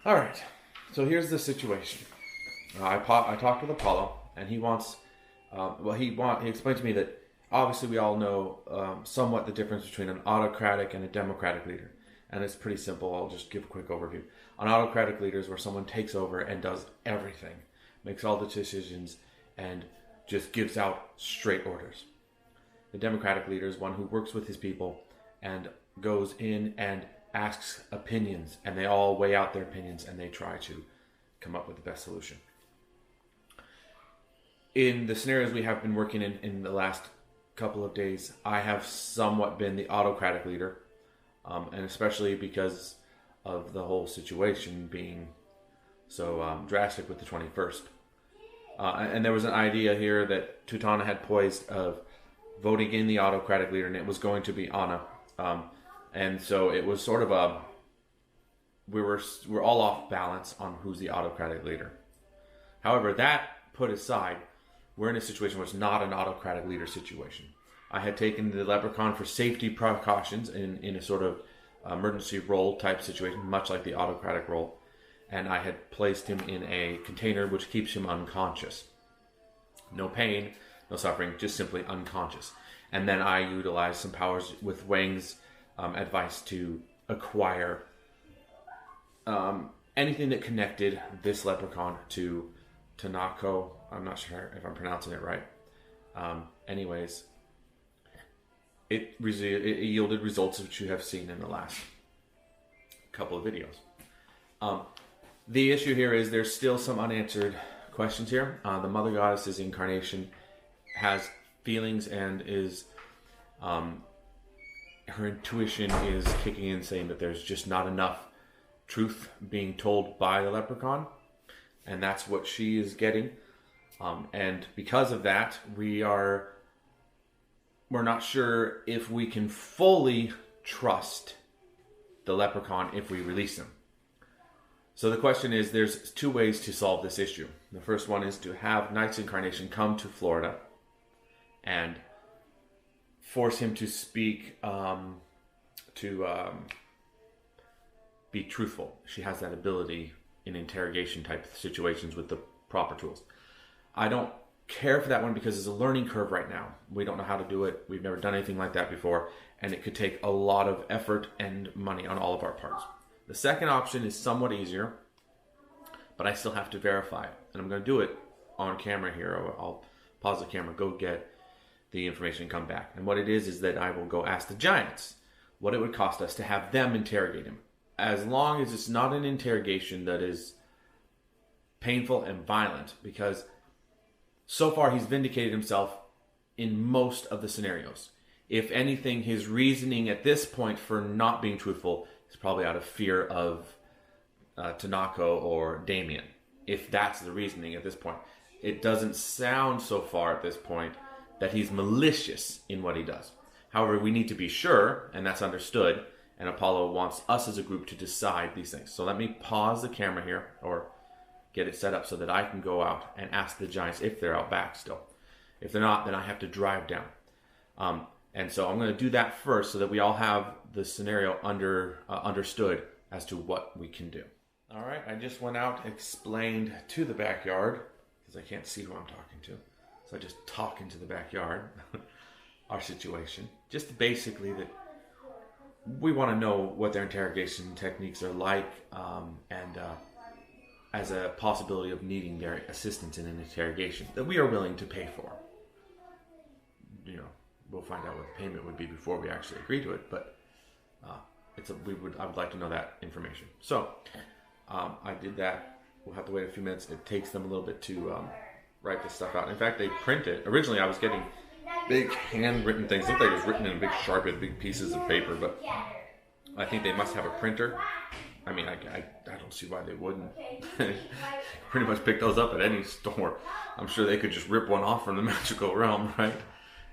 All right. So here's the situation. I talked with Apollo, and he wants. He explained to me that obviously we all know somewhat the difference between an autocratic and a democratic leader, and it's pretty simple. I'll just give a quick overview. An autocratic leader is where someone takes over and does everything, makes all the decisions, and just gives out straight orders. The democratic leader is one who works with his people and goes in and asks opinions, and they all weigh out their opinions and they try to come up with the best solution. In the scenarios we have been working in the last couple of days, I have somewhat been the autocratic leader, and especially because of the whole situation being so drastic with the 21st. And there was an idea here that Tutana had poised of voting in the autocratic leader, and it was going to be Anna. And so it was sort of we're all off balance on who's the autocratic leader. However, that put aside, we're in a situation where it's not an autocratic leader situation. I had taken the leprechaun for safety precautions in a sort of emergency role type situation, much like the autocratic role. And I had placed him in a container which keeps him unconscious. No pain, no suffering, just simply unconscious. And then I utilized some powers with Wang's advice to acquire anything that connected this leprechaun to Tanako. I'm not sure if I'm pronouncing it right. Anyways, it yielded results which you have seen in the last couple of videos. The issue here is there's still some unanswered questions here. The Mother Goddess's incarnation has feelings and is her intuition is kicking in, saying that there's just not enough truth being told by the leprechaun, and that's what she is getting. And because of that, we're not sure if we can fully trust the leprechaun if we release him. So the question is, there's two ways to solve this issue. The first one is to have Knight's incarnation come to Florida and force him to speak, be truthful. She has that ability in interrogation type situations with the proper tools. I don't care for that one because it's a learning curve right now. We don't know how to do it. We've never done anything like that before, and it could take a lot of effort and money on all of our parts. The second option is somewhat easier, but I still have to verify it. And I'm going to do it on camera here. I'll pause the camera, go get the information and come back. And what it is that I will go ask the giants what it would cost us to have them interrogate him. As long as it's not an interrogation that is painful and violent, because so far he's vindicated himself in most of the scenarios. If anything, his reasoning at this point for not being truthful is probably out of fear of Tanako or Damien. If that's the reasoning at this point. It doesn't sound so far at this point that he's malicious in what he does. However, we need to be sure, and that's understood, and Apollo wants us as a group to decide these things. So let me pause the camera here, or get it set up so that I can go out and ask the giants if they're out back still. If they're not, then I have to drive down. And so I'm going to do that first so that we all have the scenario understood as to what we can do. All right, I just went out and explained to the backyard, because I can't see who I'm talking to. So I just talk into the backyard, our situation. Just basically that we want to know what their interrogation techniques are like, and as a possibility of needing their assistance in an interrogation that we are willing to pay for. You know, we'll find out what the payment would be before we actually agree to it, but I would like to know that information. So I did that. We'll have to wait a few minutes. It takes them a little bit to write this stuff out. In fact, they print it. Originally, I was getting big handwritten things. It looked like it was written in a big Sharpie, big pieces of paper, but I think they must have a printer. I mean, I don't see why they wouldn't. Pretty much pick those up at any store. I'm sure they could just rip one off from the magical realm, right?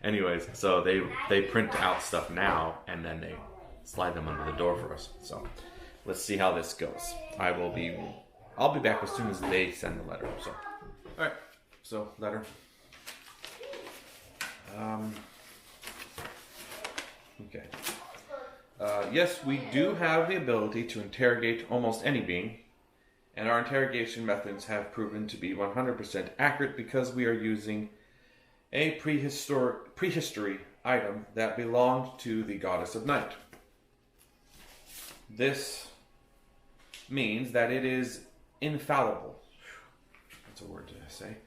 Anyways, so they print out stuff now, and then they slide them under the door for us. So let's see how this goes. I'll be back as soon as they send the letter. So, all right. So letter. Okay. Yes, we do have the ability to interrogate almost any being, And our interrogation methods have proven to be 100% accurate because we are using a prehistory item that belonged to the goddess of night. This means that it is infallible. That's a word to say.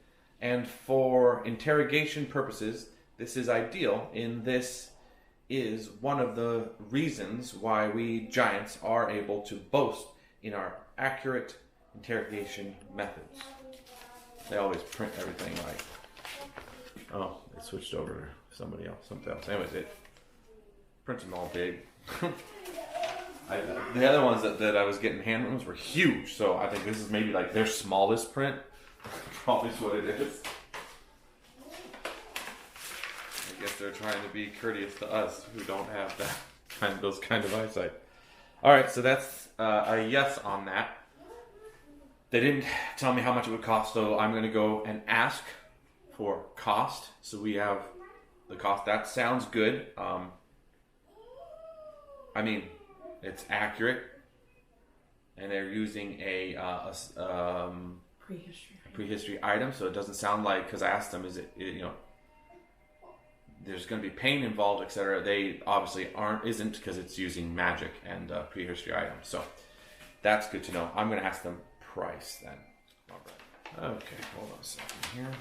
And for interrogation purposes, this is ideal, and this is one of the reasons why we giants are able to boast in our accurate interrogation methods. They always print everything like, oh, they switched over to something else. Anyways, it prints them all big. The other ones that I was getting hand ones were huge, so I think this is maybe like their smallest print. Probably is what it is. I guess they're trying to be courteous to us who don't have those kind of eyesight. All right, so that's a yes on that. They didn't tell me how much it would cost, so I'm going to go and ask for cost. So we have the cost. That sounds good. I mean, it's accurate, and they're using a prehistory item, so it doesn't sound like, because I asked them, is it there's going to be pain involved, etc. They obviously isn't, because it's using magic and prehistory items. So that's good to know. I'm going to ask them price then. All right. Okay, hold on a second here.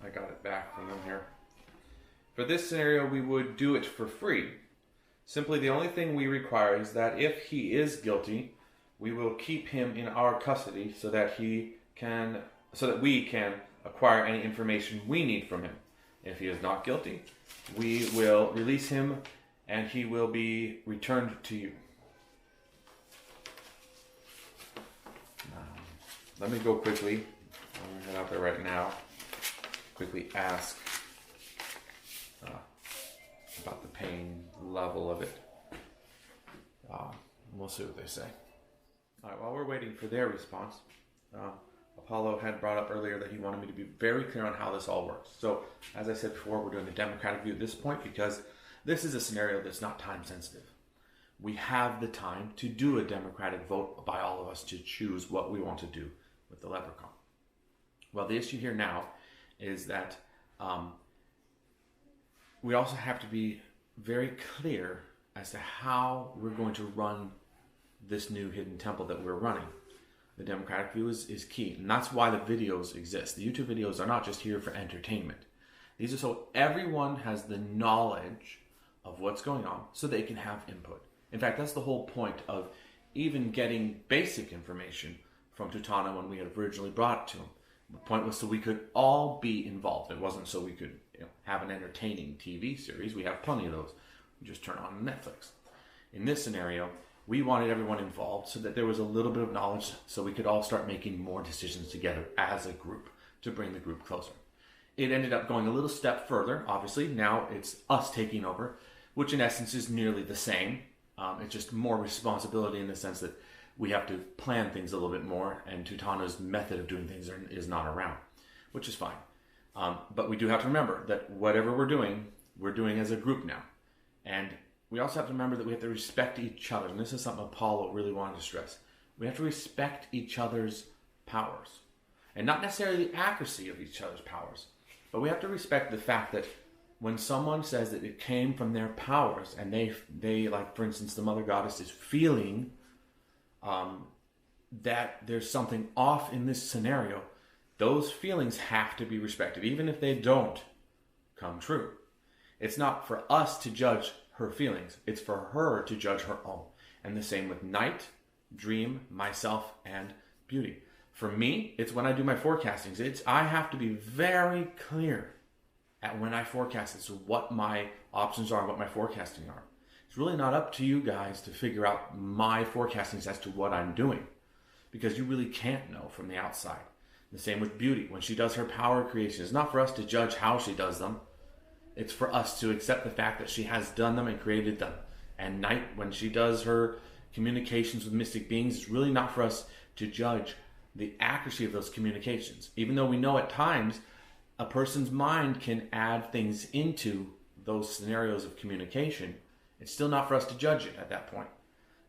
I got it back from them here. For this scenario, we would do it for free. Simply, the only thing we require is that if he is guilty, we will keep him in our custody so that we can acquire any information we need from him. If he is not guilty, we will release him and he will be returned to you. Let me go quickly. I'm going to head out there right now. Quickly ask about the pain level of it. We'll see what they say. All right, while we're waiting for their response, Apollo had brought up earlier that he wanted me to be very clear on how this all works. So, as I said before, we're doing a democratic view at this point because this is a scenario that's not time sensitive. We have the time to do a democratic vote by all of us to choose what we want to do with the leprechaun. Well, the issue here now is that we also have to be very clear as to how we're going to run this new hidden temple that we're running. The democratic view is key, and that's why the videos exist. The YouTube videos are not just here for entertainment. These are so everyone has the knowledge of what's going on so they can have input. In fact, that's the whole point of even getting basic information from Tutana when we had originally brought it to him. The point was so we could all be involved. It wasn't so we could have an entertaining TV series. We have plenty of those. We just turn on Netflix. In this scenario, we wanted everyone involved so that there was a little bit of knowledge so we could all start making more decisions together as a group to bring the group closer. It ended up going a little step further, obviously. Now it's us taking over, which in essence is nearly the same. It's just more responsibility in the sense that we have to plan things a little bit more, and Tutana's method of doing things is not around, which is fine. But we do have to remember that whatever we're doing as a group now. And we also have to remember that we have to respect each other. And this is something Apollo really wanted to stress. We have to respect each other's powers. And not necessarily the accuracy of each other's powers. But we have to respect the fact that when someone says that it came from their powers, and they like, for instance, the Mother Goddess is feeling that there's something off in this scenario, those feelings have to be respected, even if they don't come true. It's not for us to judge her feelings. It's for her to judge her own. And the same with Night, Dream, myself, and Beauty. For me, it's when I do my forecastings. I have to be very clear at when I forecast it, so what my options are and what my forecasting are. It's really not up to you guys to figure out my forecastings as to what I'm doing, because you really can't know from the outside. The same with Beauty. When she does her power creation, it's not for us to judge how she does them. It's for us to accept the fact that she has done them and created them. And Night, when she does her communications with mystic beings, it's really not for us to judge the accuracy of those communications. Even though we know at times a person's mind can add things into those scenarios of communication, it's still not for us to judge it at that point.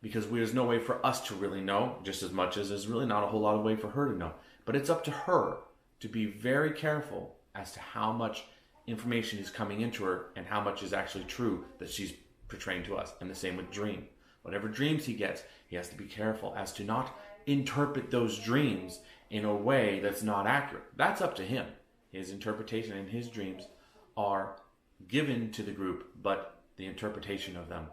because there's no way for us to really know, just as much as there's really not a whole lot of way for her to know. But it's up to her to be very careful as to how much information is coming into her and how much is actually true that she's portraying to us. And the same with dream. Whatever dreams he gets, he has to be careful as to not interpret those dreams in a way that's not accurate. That's up to him. His interpretation and his dreams are given to the group, but the interpretation of them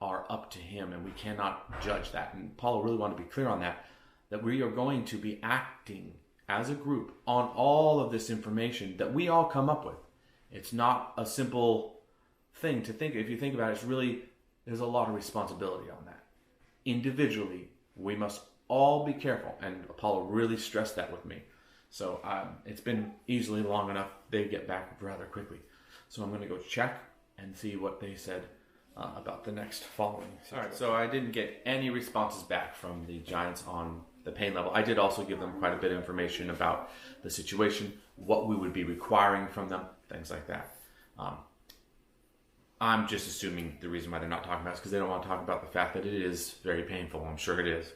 are up to him, and we cannot judge that. And Paula really wanted to be clear on that we are going to be acting as a group on all of this information that we all come up with. It's not a simple thing to think. If you think about it, there's a lot of responsibility on that. Individually, we must all be careful, and Apollo really stressed that with me. So it's been easily long enough. They get back rather quickly. So I'm going to go check and see what they said about the next following. All right, so I didn't get any responses back from the Giants on the pain level. I did also give them quite a bit of information about the situation, what we would be requiring from them, things like that. I'm just assuming the reason why they're not talking about it is because they don't want to talk about the fact that it is very painful. I'm sure it is.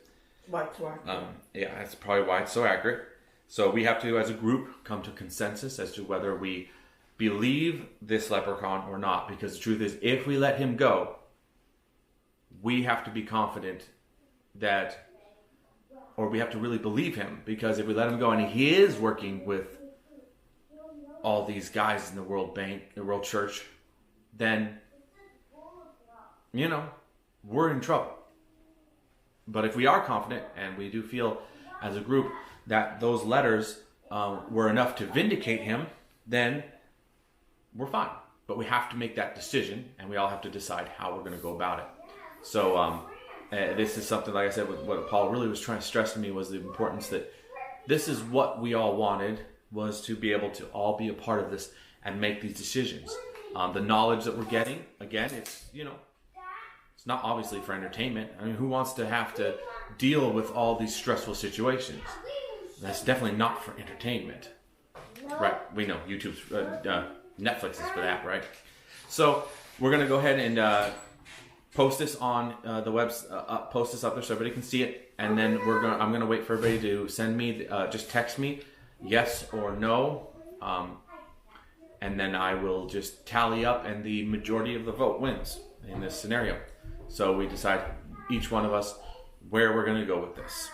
Why it's so accurate. Yeah, that's probably why it's so accurate. So we have to, as a group, come to consensus as to whether we believe this leprechaun or not. Because the truth is, if we let him go, we have to be confident that, or we have to really believe him. Because if we let him go and he is working with all these guys in the World Bank, the World Church, then, we're in trouble. But if we are confident, and we do feel as a group that those letters were enough to vindicate him, then we're fine. But we have to make that decision, and we all have to decide how we're going to go about it. So this is something, like I said, what Paul really was trying to stress to me was the importance that this is what we all wanted, was to be able to all be a part of this and make these decisions. The knowledge that we're getting, again, it's not obviously for entertainment. I mean, who wants to have to deal with all these stressful situations? That's definitely not for entertainment. Right, we know YouTube's, Netflix is for that, right? So we're going to go ahead and post this on the web, post this up there so everybody can see it. And then I'm going to wait for everybody to send me, just text me, yes or no. And then I will just tally up, and the majority of the vote wins in this scenario. So we decide, each one of us, where we're going to go with this.